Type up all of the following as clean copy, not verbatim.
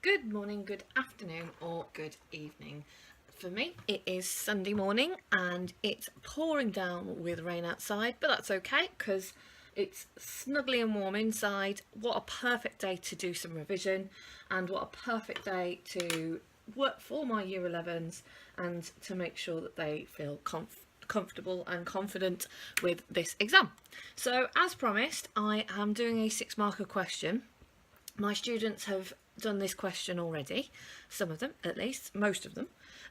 Good morning, good afternoon, or good evening. For me, it is Sunday morning and it's pouring down with rain outside, but that's okay because it's snuggly and warm inside. What a perfect day to do some revision, and what a perfect day to work for my Year 11s and to make sure that they feel comfortable and confident with this exam. So, as promised, I am doing a 6-marker question. My students have done this question already, some of them at least, most of them,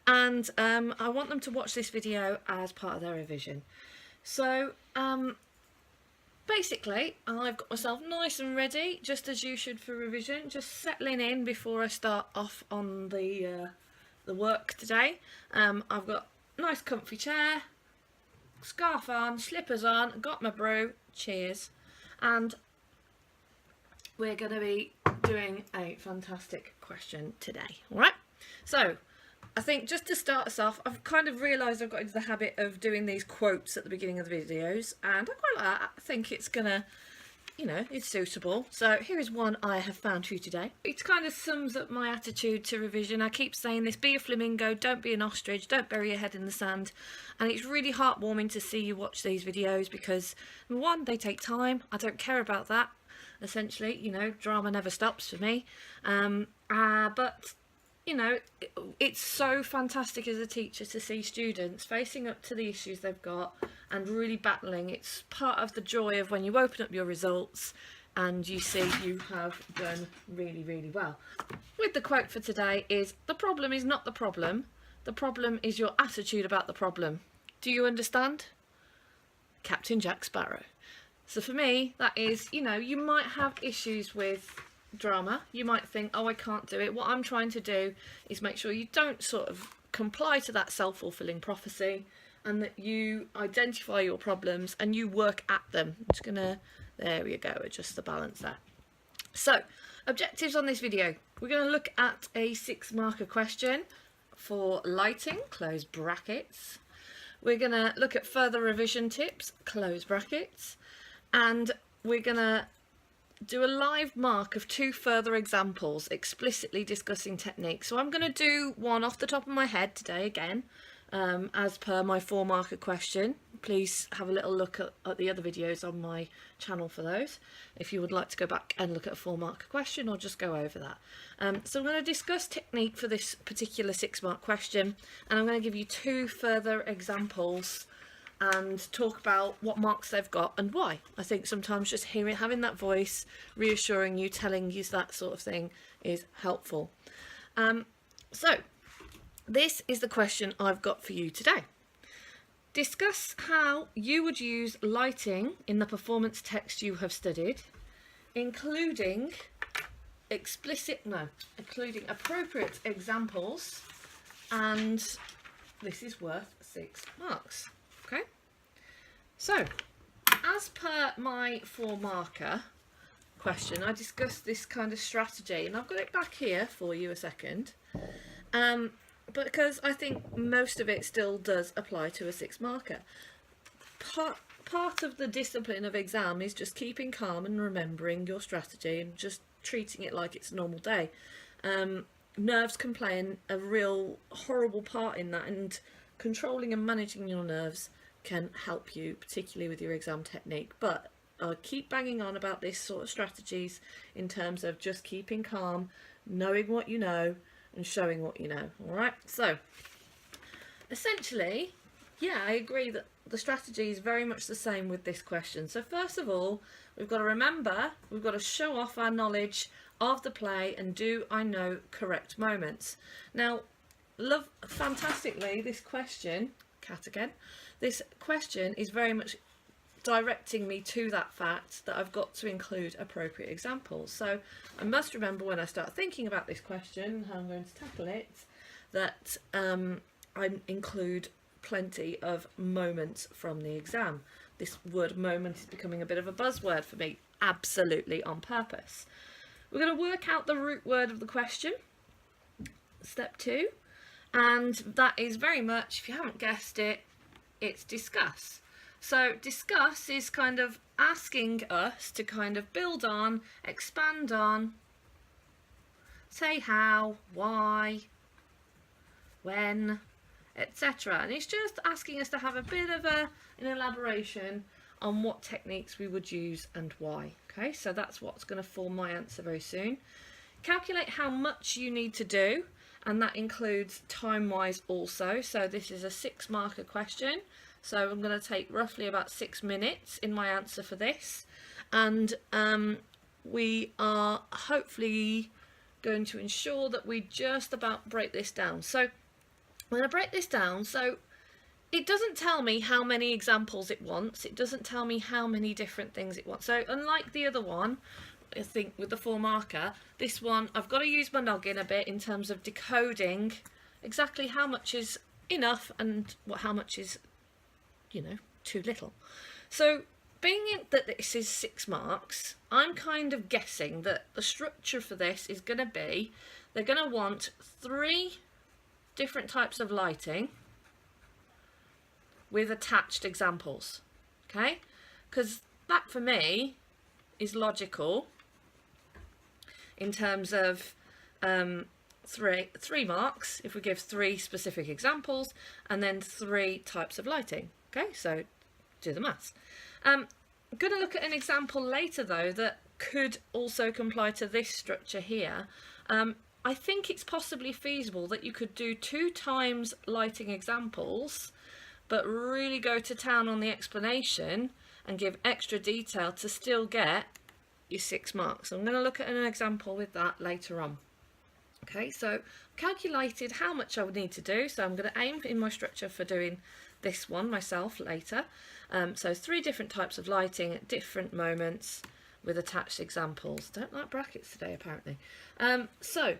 and I want them to watch this video as part of their revision. So basically I've got myself nice and ready, just as you should for revision, just settling in before I start off on the work today. I've got a nice comfy chair, scarf on, slippers on, got my brew, cheers, and we're going to be doing a fantastic question today. All right, so I think just to start us off, I've kind of realised I've got into the habit of doing these quotes at the beginning of the videos, and I quite like that. I think it's gonna, it's suitable. So here is one I have found for you today. It kind of sums up my attitude to revision. I keep saying this: be a flamingo, don't be an ostrich, don't bury your head in the sand. And it's really heartwarming to see you watch these videos because, one, they take time. I don't care about that. Essentially, drama never stops for me. But it's so fantastic as a teacher to see students facing up to the issues they've got and really battling. It's part of the joy of when you open up your results and you see you have done really, really well. With the quote for today is, "The problem is not the problem is your attitude about the problem. Do you understand?" Captain Jack Sparrow. So for me, that is, you might have issues with drama. You might think, oh, I can't do it. What I'm trying to do is make sure you don't sort of comply to that self-fulfilling prophecy, and that you identify your problems and you work at them. I'm just gonna, there we go, adjust the balance there. So, objectives on this video. We're going to look at a 6-marker question for lighting, close brackets. We're going to look at further revision tips, close brackets. And we're going to do a live mark of 2 further examples explicitly discussing technique. So I'm going to do one off the top of my head today again, as per my 4-marker question. Please have a little look at the other videos on my channel for those, if you would like to go back and look at a 4-marker question or just go over that. So I'm going to discuss technique for this particular 6-mark question, and I'm going to give you 2 further examples and talk about what marks they've got and why. I think sometimes just having that voice reassuring you, telling you that sort of thing is helpful. So this is the question I've got for you today. Discuss how you would use lighting in the performance text you have studied, including appropriate examples, and this is worth 6 marks. Okay, so as per my 4-marker question, I discussed this kind of strategy, and I've got it back here for you a second, because I think most of it still does apply to a 6-marker. Part of the discipline of exam is just keeping calm and remembering your strategy and just treating it like it's a normal day. Nerves can play a real horrible part in that, and controlling and managing your nerves can help you, particularly with your exam technique. But I keep banging on about this sort of strategies in terms of just keeping calm, knowing what you know, and showing what you know. All right, so essentially, yeah, I agree that the strategy is very much the same with this question. So first of all, we've got to remember, we've got to show off our knowledge of the play and do I know correct moments. Now, fantastically, this question, cat again, this question is very much directing me to that fact that I've got to include appropriate examples. So I must remember when I start thinking about this question and how I'm going to tackle it, that I include plenty of moments from the exam. This word moment is becoming a bit of a buzzword for me, absolutely on purpose. We're going to work out the root word of the question, step 2, and that is very much, if you haven't guessed it, it's discuss. So discuss is kind of asking us to kind of build on, expand on say how, why, when, etc. And it's just asking us to have a bit of an elaboration on what techniques we would use and why. Okay, so that's what's going to form my answer very soon. Calculate how much you need to do, and that includes time-wise also. So this is a 6-marker question, so I'm going to take roughly about 6 minutes in my answer for this, and we are hopefully going to ensure that we just about break this down. So I'm going to break this down. So it doesn't tell me how many examples it wants. It doesn't tell me how many different things it wants. So unlike the other one, I think with the 4-marker, this one I've got to use my noggin a bit in terms of decoding exactly how much is enough and how much is, you know, too little. So being that this is 6 marks, I'm kind of guessing that the structure for this is going to be, they're going to want 3 different types of lighting with attached examples, okay? Because that for me is logical in terms of 3 marks if we give 3 specific examples and then 3 types of lighting. Okay, so do the maths. I'm going to look at an example later though that could also comply to this structure here. I think it's possibly feasible that you could do 2 times lighting examples but really go to town on the explanation and give extra detail to still get your 6 marks. I'm going to look at an example with that later on. Okay, so calculated how much I would need to do, so I'm going to aim in my structure for doing this one myself later. So 3 different types of lighting at different moments with attached examples. Don't like brackets today apparently. So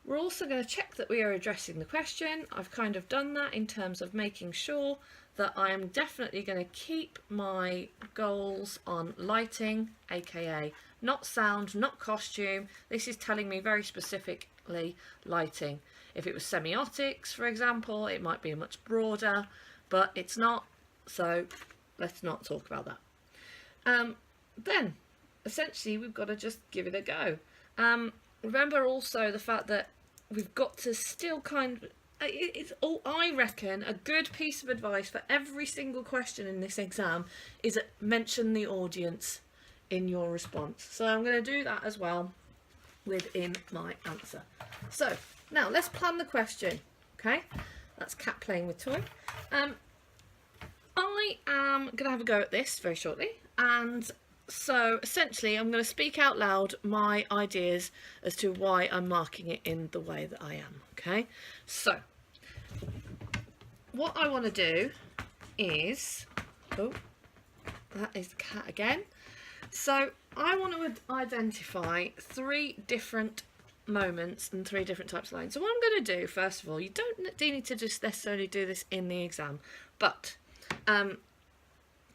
we're also going to check that we are addressing the question. I've kind of done that in terms of making sure that I am definitely going to keep my goals on lighting, aka not sound, not costume. This is telling me very specifically lighting. If it was semiotics, for example, it might be much broader, but it's not, so let's not talk about that. Then, essentially, we've got to just give it a go. Remember also the fact that we've got to still it's all, I reckon, a good piece of advice for every single question in this exam is that mention the audience in your response. So I'm going to do that as well within my answer. So now let's plan the question. Okay, that's Cat playing with toy. I am going to have a go at this very shortly, and so essentially I'm going to speak out loud my ideas as to why I'm marking it in the way that I am. Okay, so what I want to do is, oh, that is the cat again. So I want to identify 3 different moments and 3 different types of lines. So what I'm going to do, first of all, you don't need to just necessarily do this in the exam, but I'm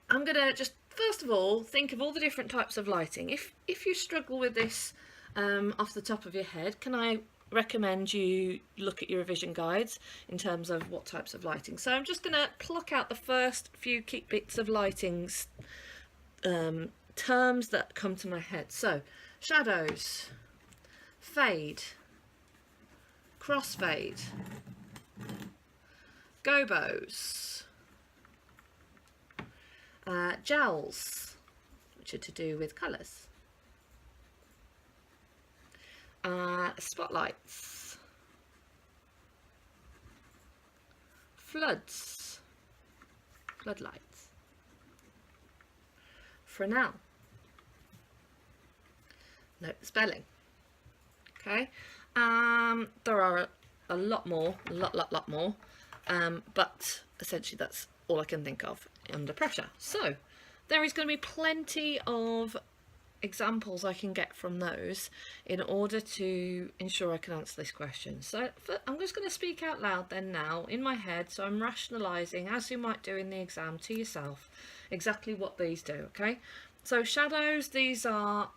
going to just first of all think of all the different types of lighting. If you struggle with this off the top of your head, can I recommend you look at your revision guides in terms of what types of lighting. So I'm just going to pluck out the first few key bits of lightings, terms that come to my head. So shadows, fade, crossfade, gobos, gels, which are to do with colours, spotlights, floodlights, Fresnel, note the spelling. Okay, there are a lot more, a lot more, but essentially that's all I can think of under pressure. So there is going to be plenty of examples I can get from those in order to ensure I can answer this question. So I'm just going to speak out loud then now in my head, so I'm rationalising, as you might do in the exam, to yourself exactly what these do. Okay, so shadows, these are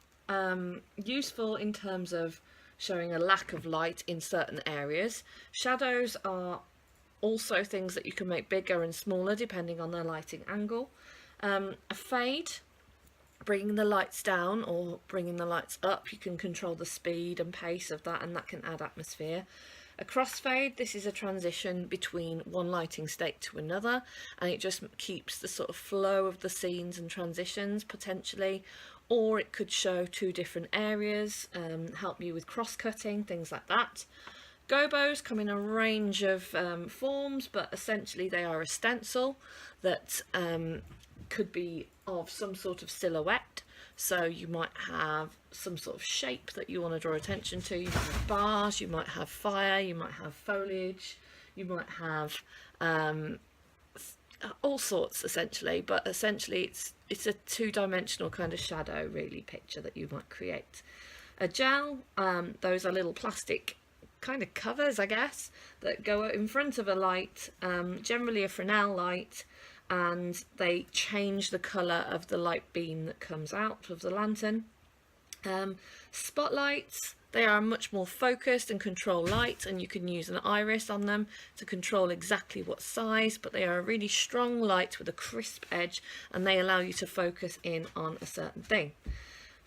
useful in terms of showing a lack of light in certain areas. Shadows are also things that you can make bigger and smaller depending on their lighting angle. A fade, bringing the lights down or bringing the lights up. You can control the speed and pace of that, and that can add atmosphere. A crossfade, this is a transition between one lighting state to another, and it just keeps the sort of flow of the scenes and transitions potentially. Or it could show two different areas, help you with cross-cutting, things like that. Gobos come in a range of forms, but essentially they are a stencil that could be of some sort of silhouette. So you might have some sort of shape that you want to draw attention to. You might have bars, you might have fire, you might have foliage, you might have all sorts essentially, but essentially it's a two-dimensional kind of shadow really picture that you might create. A gel, those are little plastic kind of covers, I guess, that go in front of a light, generally a Fresnel light, and they change the colour of the light beam that comes out of the lantern. Spotlights, they are much more focused and control light, and you can use an iris on them to control exactly what size, but they are a really strong light with a crisp edge, and they allow you to focus in on a certain thing.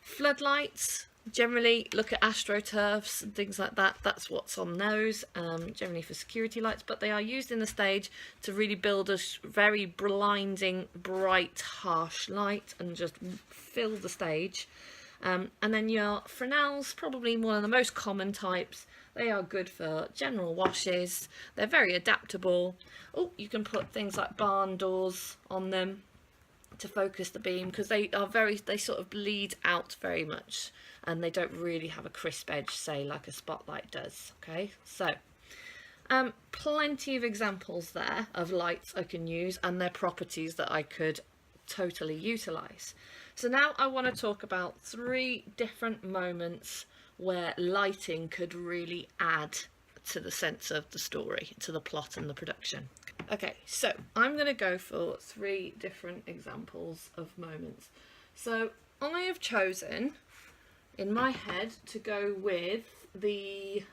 Floodlights, generally look at astroturfs and things like that. That's what's on those, generally for security lights, but they are used in the stage to really build a very blinding, bright, harsh light and just fill the stage. And then your Fresnels, probably one of the most common types. They are good for general washes. They're very adaptable. Oh, you can put things like barn doors on them to focus the beam, because they sort of bleed out very much, and they don't really have a crisp edge, say like a spotlight does. Okay, so plenty of examples there of lights I can use and their properties that I could totally utilize. So now I want to talk about 3 different moments where lighting could really add to the sense of the story, to the plot and the production. Okay, so I'm going to go for 3 different examples of moments. So I have chosen in my head to go with the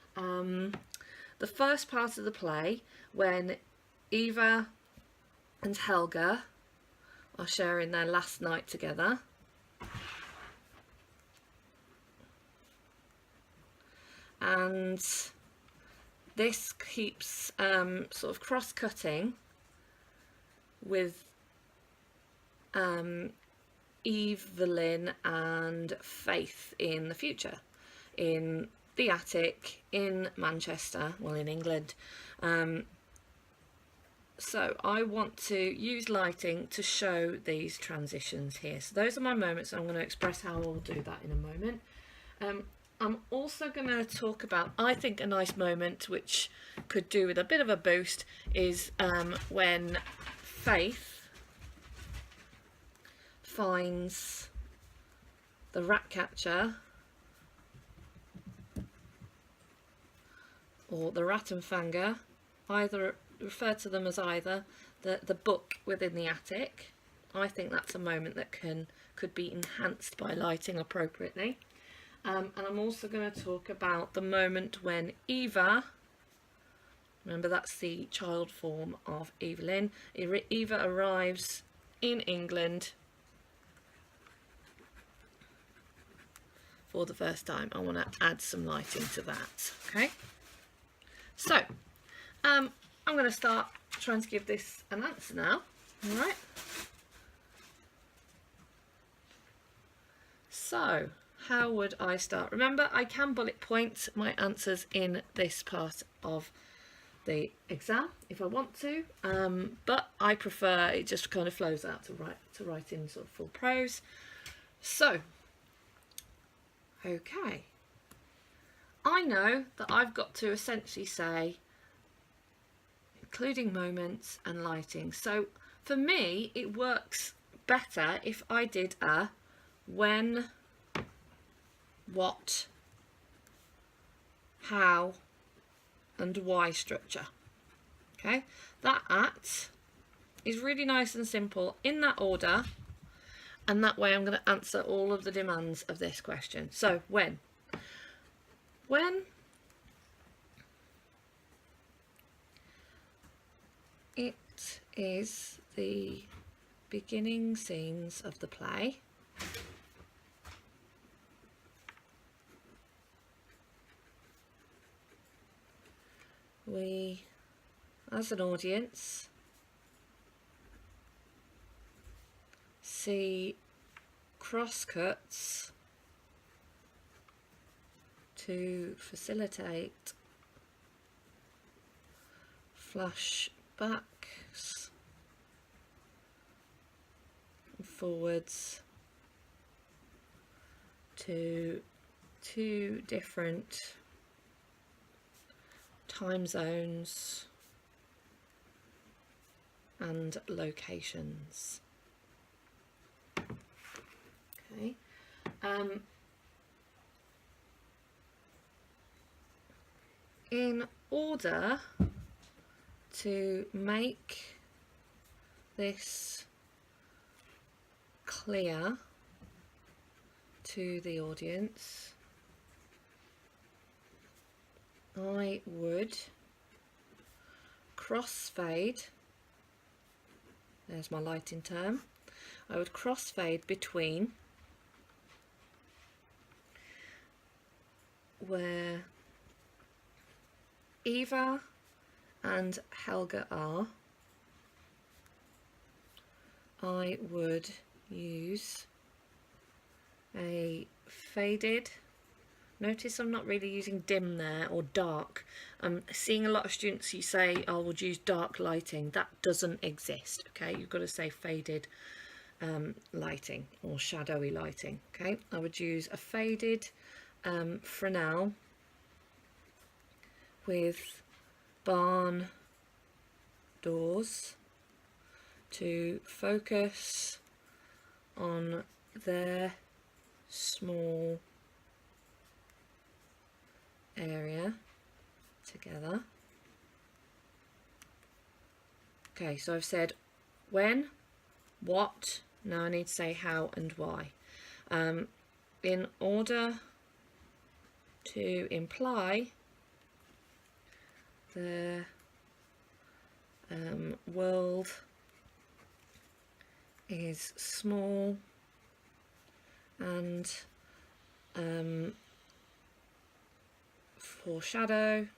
first part of the play when Eva and Helga are sharing their last night together. And this keeps sort of cross-cutting with Evelyn and Faith in the future, in the attic, in Manchester, well, in England. So I want to use lighting to show these transitions here. So those are my moments, and I'm going to express how I'll do that in a moment. I'm also going to talk about, I think, a nice moment which could do with a bit of a boost is when Faith finds the rat catcher, or the Rattenfanger, either refer to them as either, the book within the attic. I think that's a moment that could be enhanced by lighting appropriately. And I'm also going to talk about the moment when Eva, remember that's the child form of Evelyn, Eva arrives in England for the first time. I want to add some lighting to that. Okay, so I'm going to start trying to give this an answer now. All right, so how would I start? Remember, I can bullet point my answers in this part of the exam if I want to, but I prefer it just kind of flows out to write in sort of full prose. So, okay, I know that I've got to essentially say including moments and lighting. So for me, it works better if I did a when, what, how, and why structure. Okay, that is really nice and simple in that order, and that way I'm going to answer all of the demands of this question. So when it is the beginning scenes of the play, we, as an audience, see crosscuts to facilitate flashbacks and forwards to two different time zones and locations. Okay. In order to make this clear to the audience, I would crossfade, there's my lighting term, I would crossfade between where Eva and Helga are. I would use a faded, notice I'm not really using dim there or dark. I'm seeing a lot of students who say I would use dark lighting. That doesn't exist, okay? You've got to say faded lighting or shadowy lighting, okay? I would use a faded Fresnel with barn doors to focus on their small area together. Okay, so I've said when, what, now I need to say how and why. In order to imply the world is small and foreshadow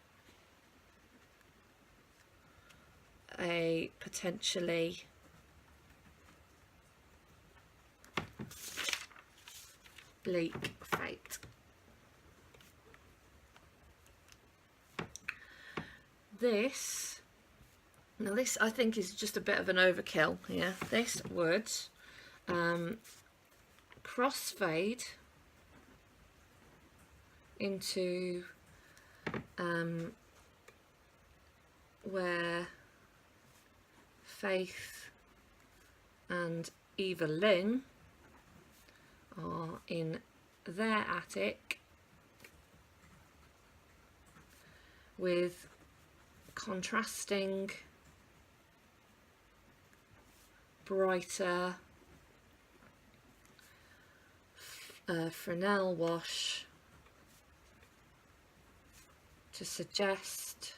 a potentially bleak fate. This I think is just a bit of an overkill here. This would crossfade into where Faith and Evelyn are in their attic with contrasting brighter Fresnel wash to suggest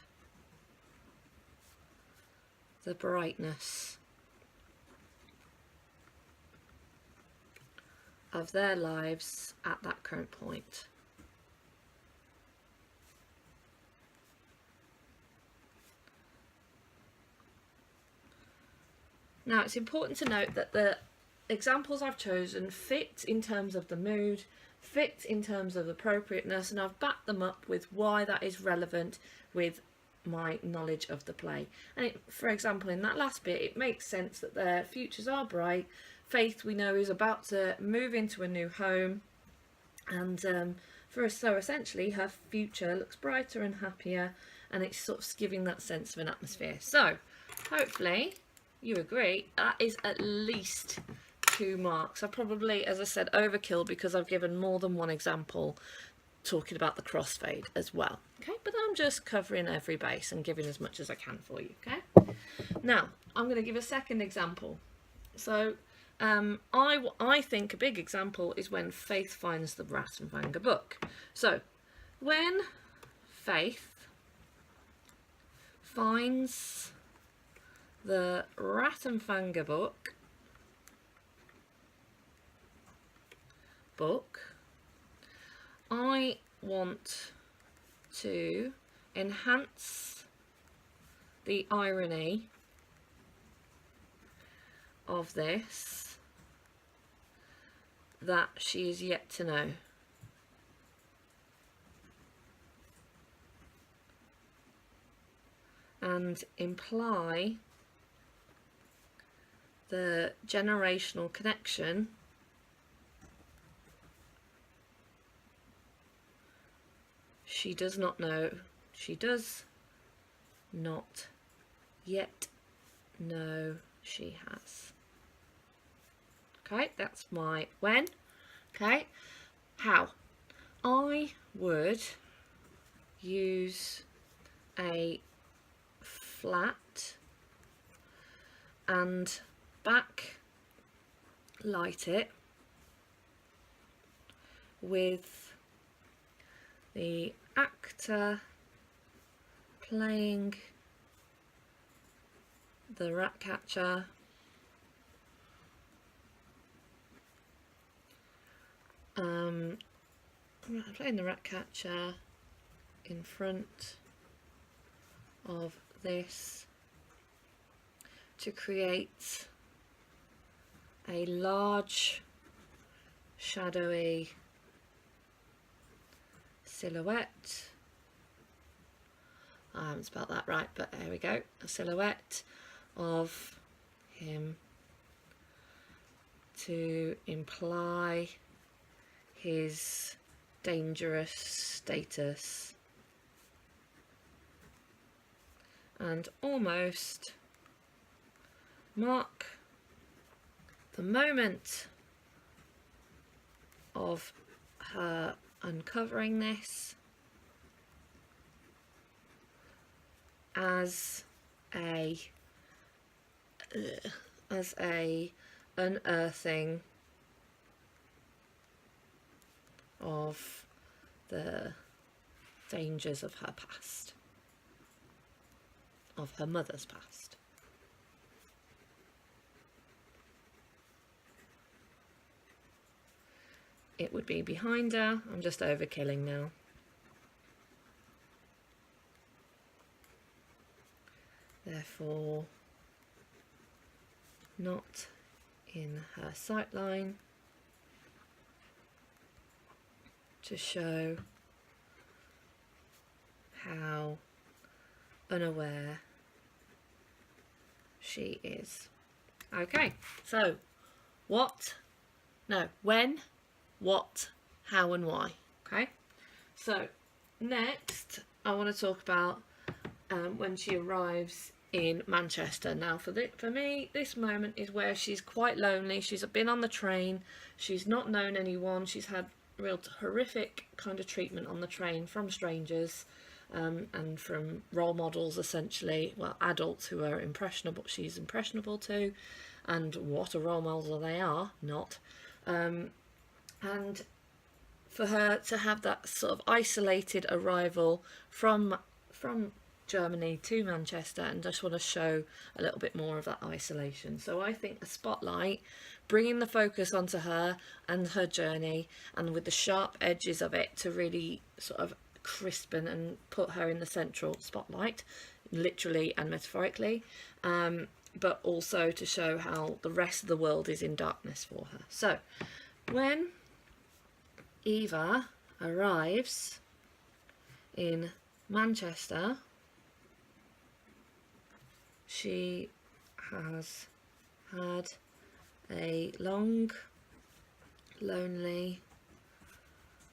the brightness of their lives at that current point. Now it's important to note that the examples I've chosen fit in terms of the mood, fit in terms of appropriateness, and I've backed them up with why that is relevant with my knowledge of the play. And for example, in that last bit, it makes sense that their futures are bright. Faith, we know, is about to move into a new home, and so essentially her future looks brighter and happier, and it's sort of giving that sense of an atmosphere. So hopefully you agree that is at least 2 marks. I probably, as I said, overkill because I've given more than one example talking about the crossfade as well. Okay, but I'm just covering every base and giving as much as I can for you. Okay, now I'm going to give a second example. So I think a big example is when Faith finds the Rattenfanger book. So when Faith finds the Rattenfanger book, I want to enhance the irony of this that she is yet to know. And imply the generational connection she does not know, she does not yet know she has. Okay, that's my when. Okay, how? I would use a flat and backlight it with the actor playing the rat catcher playing the rat catcher in front of this to create a large shadowy silhouette. I haven't spelled that right, but there we go. A silhouette of him to imply his dangerous status and almost mark the moment of her uncovering this as a unearthing of the dangers of her past, of her mother's past. It would be behind her. I'm just overkilling now. Therefore, not in her sight line, to show how unaware she is. Okay, so when, what, how and why. Okay, so next I want to talk about when she arrives in Manchester. Now for me, this moment is where she's quite lonely. She's been on the train, she's not known anyone, she's had real horrific kind of treatment on the train from strangers and from role models, essentially, well, adults who are impressionable, she's impressionable to, and what a role model they are not. And for her to have that sort of isolated arrival from Germany to Manchester, and just want to show a little bit more of that isolation. So I think a spotlight, bringing the focus onto her and her journey, and with the sharp edges of it to really sort of crispen and put her in the central spotlight, literally and metaphorically, but also to show how the rest of the world is in darkness for her. So when Eva arrives in Manchester, she has had a long, lonely,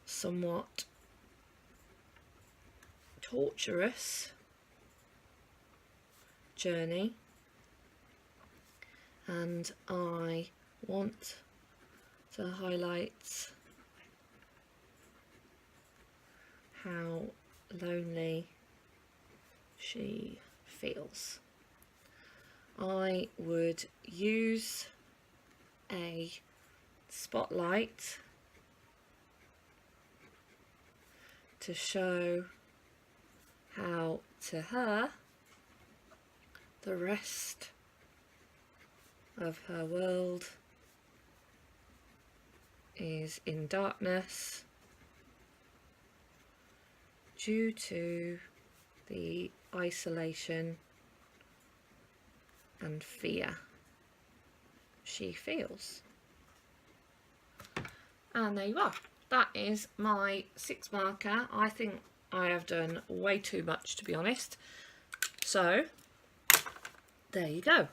somewhat torturous journey, and I want to highlight how lonely she feels. I would use a spotlight to show how to her the rest of her world is in darkness due to the isolation and fear she feels. And there you are. That is my 6 marker. I think I have done way too much, to be honest. So there you go.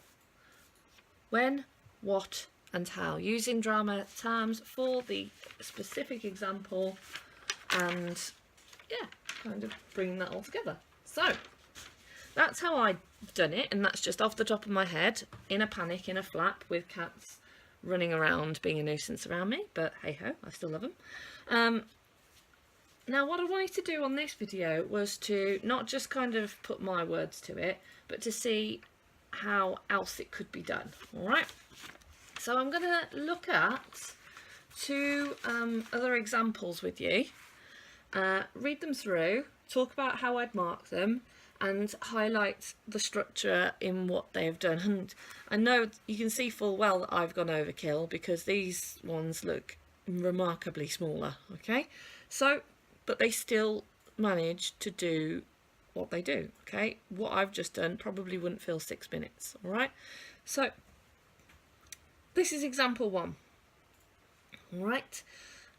When, what and how, using drama terms for the specific example, and yeah, kind of bringing that all together. So that's how I've done it, and that's just off the top of my head, in a panic, in a flap, with cats running around being a nuisance around me, but hey ho, I still love them. Now what I wanted to do on this video was to not just kind of put my words to it, but to see how else it could be done. Alright, so I'm going to look at 2 other examples with you, read them through, talk about how I'd mark them, and highlight the structure in what they have done. And I know you can see full well that I've gone overkill, because these ones look remarkably smaller, okay? So, but they still manage to do what they do, okay? What I've just done probably wouldn't fill 6 minutes, all right? So, this is example 1, all right?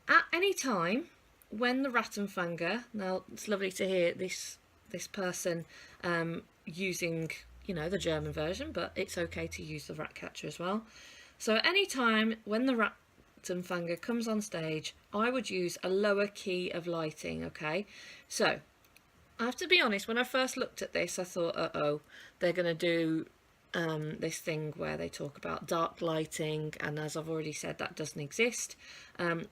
At any time when the Rattenfänger, now it's lovely to hear this person using, you know, the German version, but it's okay to use the Ratcatcher as well. So at any time when the Rattenfänger comes on stage, I would use a lower key of lighting, okay? So I have to be honest, when I first looked at this, I thought, uh-oh, they're going to do this thing where they talk about dark lighting, and as I've already said, that doesn't exist. And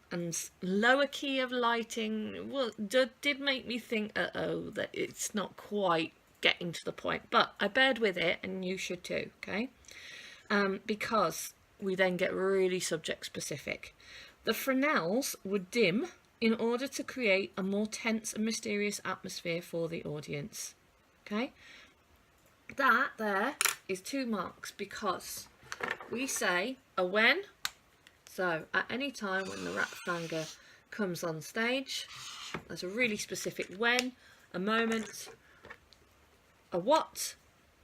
lower key of lighting, well, did make me think, uh-oh, that it's not quite getting to the point. But I bared with it, and you should too, okay? Because we then get really subject specific. The Fresnels would dim in order to create a more tense and mysterious atmosphere for the audience, okay? That there is 2 marks, because we say a when, so at any time when the Rattenfänger comes on stage, there's a really specific when, a moment. A what,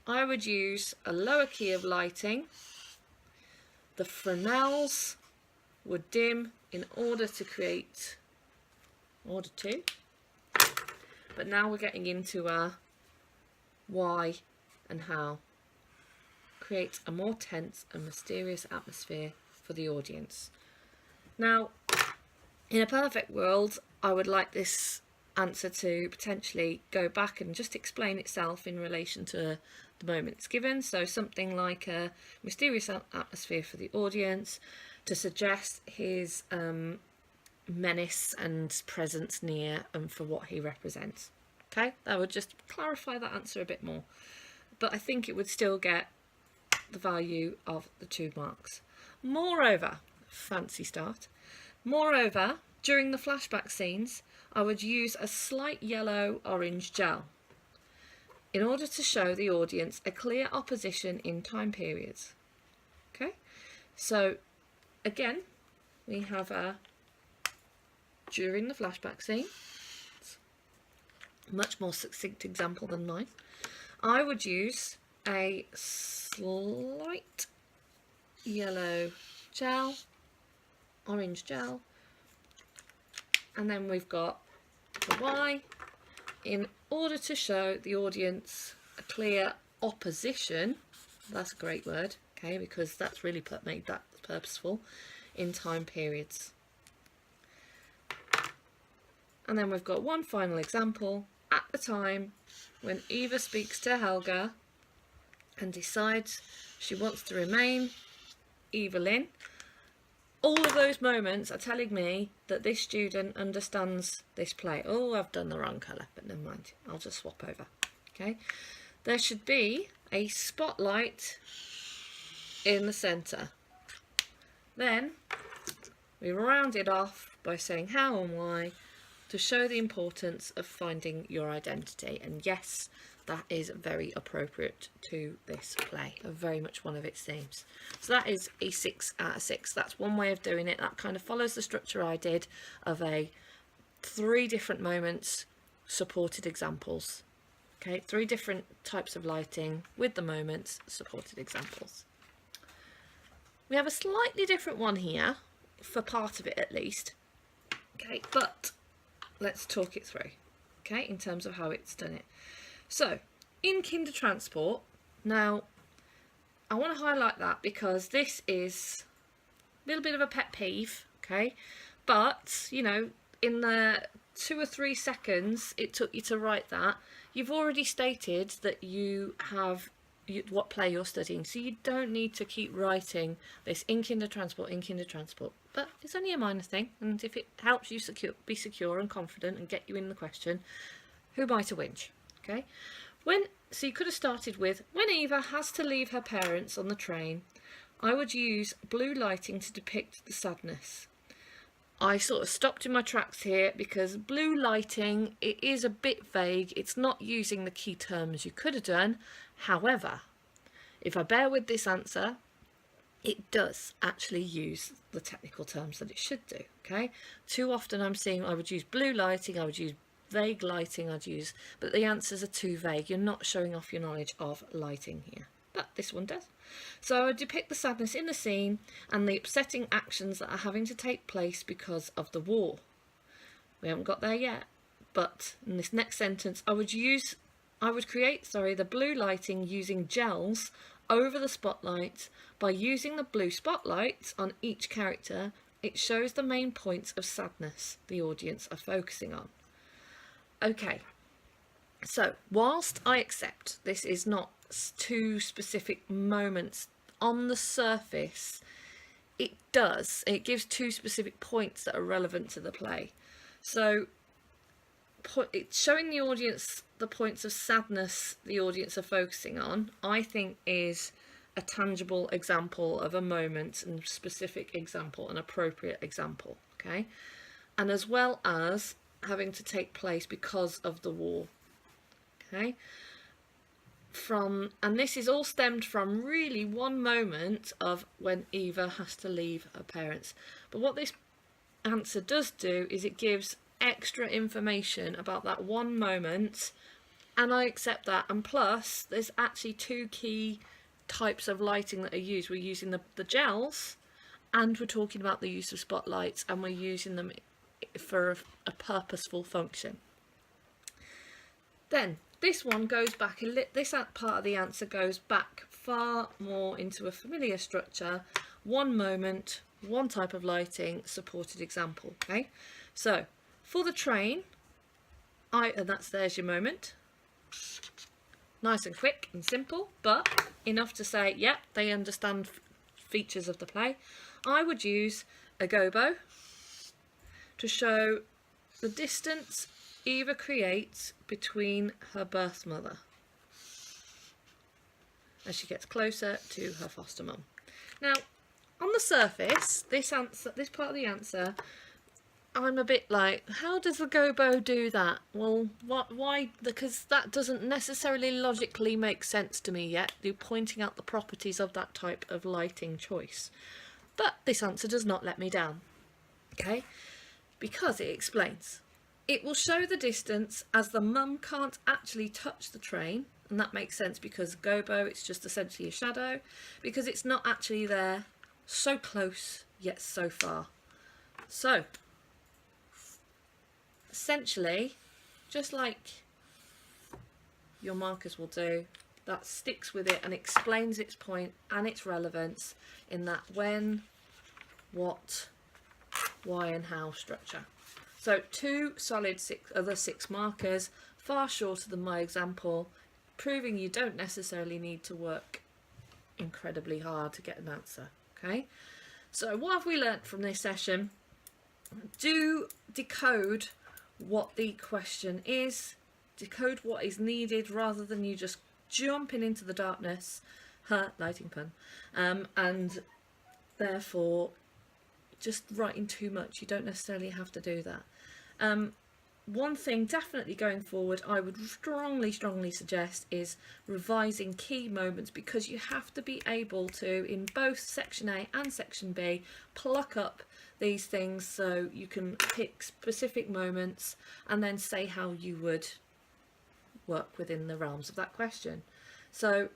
I would use a lower key of lighting. The Fresnels would dim in order to create, but now we're getting into a why and how. Create a more tense and mysterious atmosphere for the audience. Now, in a perfect world, I would like this answer to potentially go back and just explain itself in relation to the moment it's given. So something like a mysterious atmosphere for the audience, to suggest his menace and presence near, and for what he represents. Okay, that would just clarify that answer a bit more. But I think it would still get the value of the 2 marks. Moreover, fancy start. Moreover, during the flashback scenes, I would use a slight yellow-orange gel in order to show the audience a clear opposition in time periods. Okay, so again, we have a during the flashback scene, much more succinct example than mine. I would use a slight yellow gel, orange gel, and then we've got the Y, in order to show the audience a clear opposition. That's a great word, okay, because that's really made that purposeful, in time periods. And then we've got one final example. At the time when Eva speaks to Helga and decides she wants to remain Evelyn, all of those moments are telling me that this student understands this play. Oh, I've done the wrong colour, but never mind. I'll just swap over. Okay. There should be a spotlight in the centre. Then we round it off by saying how and why, to show the importance of finding your identity. And yes, that is very appropriate to this play, very much one of its themes. So that is a 6 out of 6. That's one way of doing it. That kind of follows the structure I did of 3 different moments, supported examples. Okay, 3 different types of lighting with the moments, supported examples. We have a slightly different one here, for part of it at least. Okay, but let's talk it through, okay, in terms of how it's done it. So, in Kindertransport, now, I want to highlight that because this is a little bit of a pet peeve, okay, but, you know, in the 2 or 3 seconds it took you to write that, you've already stated that you have what play you're studying, so you don't need to keep writing this in Kindertransport, but it's only a minor thing, and if it helps you be secure and confident and get you in the question, who am I to whinge? Okay, so you could have started with, when Eva has to leave her parents on the train, I would use blue lighting to depict the sadness. I sort of stopped in my tracks here because blue lighting, it is a bit vague. It's not using the key terms you could have done. However, if I bear with this answer, it does actually use the technical terms that it should do, okay? Too often I'm seeing I would use blue lighting, I would use vague lighting, but the answers are too vague. You're not showing off your knowledge of lighting here. But this one does. So I would depict the sadness in the scene and the upsetting actions that are having to take place because of the war. We haven't got there yet, but in this next sentence I would create the blue lighting using gels over the spotlight. By using the blue spotlights on each character, it shows the main points of sadness the audience are focusing on. Okay, so whilst I accept this is not 2 specific moments, on the surface it gives 2 specific points that are relevant to the play. So it's showing the audience the points of sadness the audience are focusing on, I think, is a tangible example of a moment and specific example, an appropriate example, okay? And as well as having to take place because of the war, okay? And this is all stemmed from really one moment of when Eva has to leave her parents. But what this answer does do is it gives extra information about that one moment, and I accept that. And plus there's actually 2 key types of lighting that are used. We're using the gels, and we're talking about the use of spotlights, and we're using them for a purposeful function. Then this one goes back, this part of the answer goes back far more into a familiar structure. One moment, one type of lighting, supported example, okay? So for the train, and there's your moment. Nice and quick and simple, but enough to say, yep, they understand features of the play. I would use a gobo to show the distance Eva creates between her birth mother as she gets closer to her foster mum. Now, on the surface, this part of the answer, I'm a bit like, how does the gobo do that? Well, why? Because that doesn't necessarily logically make sense to me yet. You're pointing out the properties of that type of lighting choice. But this answer does not let me down, okay? Because it explains. It will show the distance as the mum can't actually touch the train, and that makes sense because gobo, it's just essentially a shadow, because it's not actually there, so close yet so far. So essentially, just like your markers will do, that sticks with it and explains its point and its relevance in that when, what, why and how structure. So 2 solid 6 markers, far shorter than my example, proving you don't necessarily need to work incredibly hard to get an answer, okay? So what have we learnt from this session? Do decode what the question is, decode what is needed rather than you just jumping into the darkness, lighting pun, and therefore just writing too much. You don't necessarily have to do that. One thing definitely going forward I would strongly suggest is revising key moments, because you have to be able to, in both section A and section B, pluck up these things so you can pick specific moments and then say how you would work within the realms of that question. So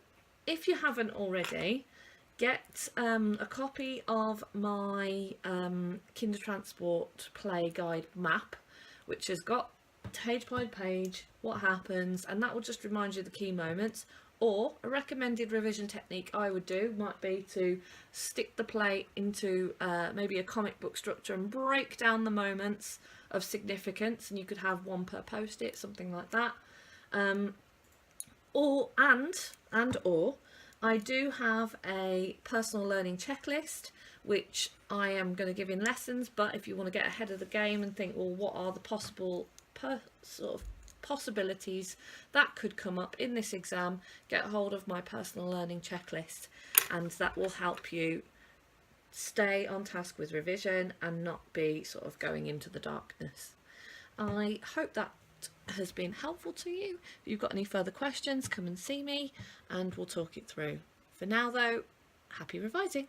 if you haven't already, get a copy of my Kindertransport play guide map, which has got page by page what happens, and that will just remind you of the key moments. Or a recommended revision technique I would do might be to stick the play into maybe a comic book structure and break down the moments of significance, and you could have one per post-it, something like that. Or I do have a personal learning checklist which I am going to give in lessons, but if you want to get ahead of the game and think, well, what are the possible possibilities that could come up in this exam, get hold of my personal learning checklist, and that will help you stay on task with revision and not be sort of going into the darkness. I hope that has been helpful to you. If you've got any further questions, come and see me and we'll talk it through. For now though, happy revising.